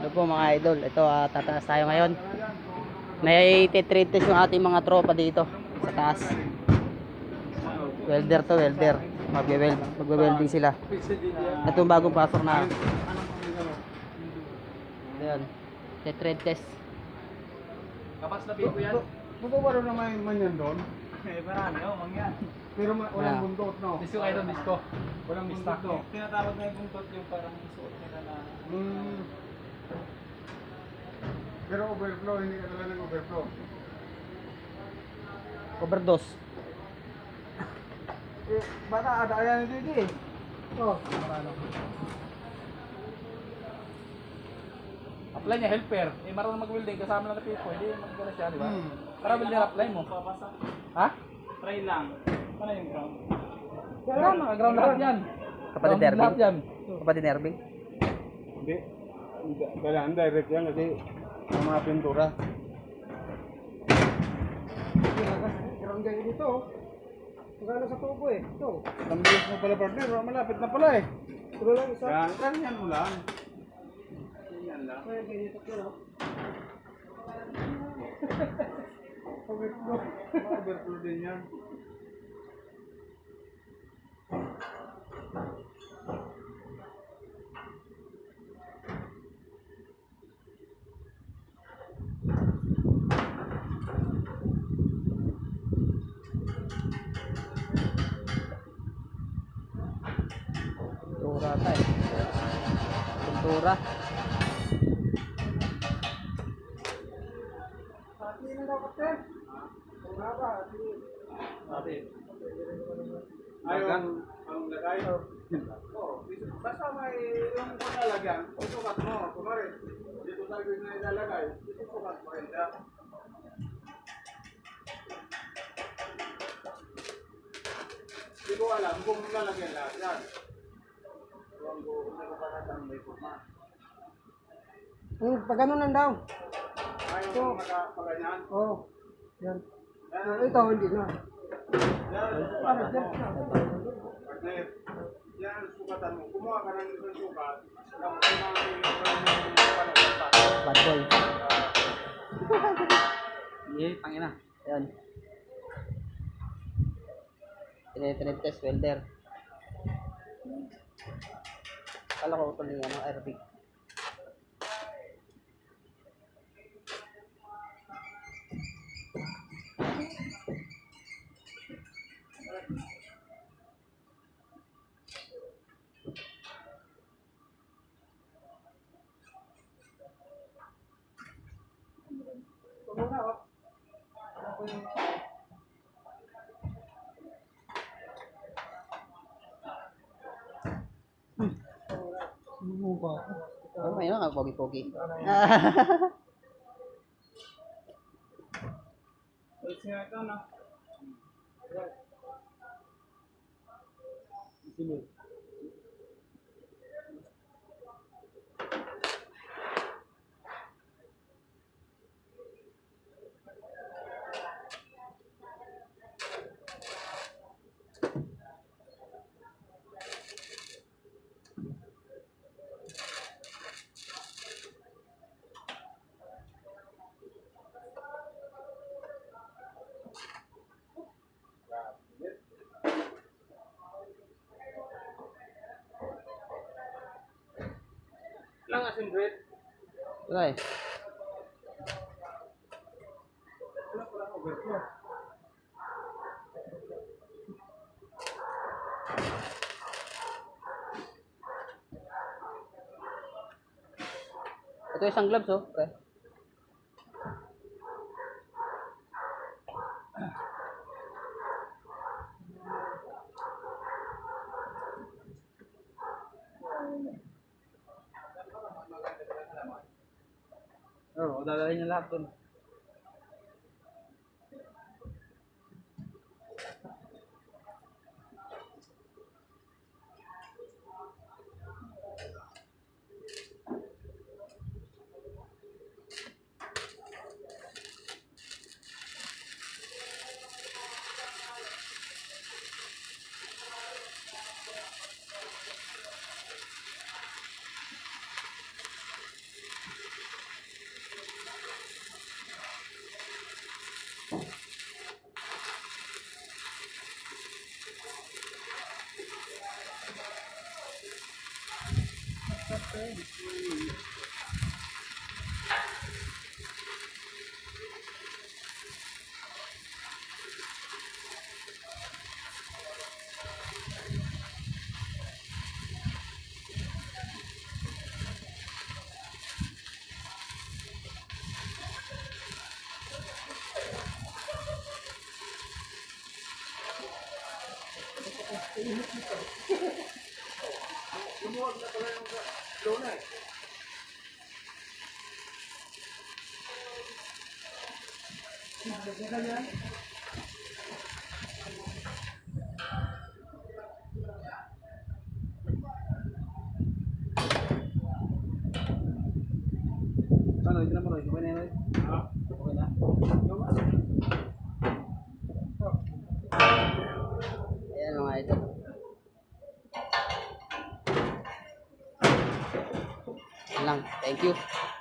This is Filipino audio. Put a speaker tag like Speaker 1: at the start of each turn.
Speaker 1: Ito po mga idol, ito tataas tayo ngayon. May titrade test yung ating mga tropa dito sa taas. Welder to, welder. Magwe-welding sila. Ito yung bagong pasok na. Ayan, titrade test.
Speaker 2: Kapas na bigo yan.
Speaker 3: Bubaro naman man yan doon.
Speaker 2: Eh, marami mangyan.
Speaker 3: Pero walang bundot, no?
Speaker 2: Disco kayo doon, disco.
Speaker 3: Walang bundot, no?
Speaker 2: Tinatawag na yung buntot yung parang suot nila na...
Speaker 3: Pero overflow, hindi ka talaga ng overflow.
Speaker 1: Overdose.
Speaker 3: Eh, bata, ada yan dito eh. Oh, marano.
Speaker 2: Apply niya, helper. Eh, marunong mag-welding, kasama lang na people. Hindi mag-gana siya, di ba? Para welder apply mo. Ha? Try lang. Ano yung ground? Kaya naka-ground lahat yan.
Speaker 1: Kapatid
Speaker 2: Ground lahat
Speaker 1: Nerving.
Speaker 2: yan.
Speaker 1: Kapatid Nerving.
Speaker 3: Hindi. Kailangan direct yan kasi ang mga pintura. Karang gaya dito. Magkano sa tubo eh. Ito. Ang bilis mo pala partner. Malapit na pala eh. Ito lang isa. Yan mo lang. Yan lang. Kaya ganito ko. Overflow. Overflow din yan.
Speaker 1: Pintura tayo. Pintura.
Speaker 3: Hati na daw kapten. Wala ba?
Speaker 2: Ate.
Speaker 3: Ayaw ang lagay. Oo. Basta may yung paglalagyan, susukat mo. Kumari, dito sa gawin na ilalagay, susukat mo rin siya. Hindi ko alam kung lalagyan lahat yan. Kung hindi ko pa natang may forma.
Speaker 4: Pag ganun lang daw.
Speaker 3: Ayaw mo nakapaganyan.
Speaker 4: Oo. Yan.
Speaker 3: Yan.
Speaker 4: Ito, hindi na.
Speaker 3: Yan,
Speaker 4: Para
Speaker 3: sukatan
Speaker 4: dyan
Speaker 3: mo.
Speaker 4: na.
Speaker 3: Partner, yan, sukatan mo. Kumuha ka ng isang sukat. Tapos kailangan mo yung panagpapa.
Speaker 1: Bad boy. Yeah, tangina. Ayan. Tinetrade test welder. Kala ko ito yung ano, aerobic. Oh, may nga, pogi-pogi.
Speaker 2: Alis nga ito, no? Lang asin bread.
Speaker 1: Okay. Ito isang gloves, oh. Okay. Oo, dadalhin niya lahat dun.
Speaker 3: Ano, hindi na mo rin. Okay na yun. Okay na.
Speaker 1: Ayan mga idol. Yan lang. Thank you.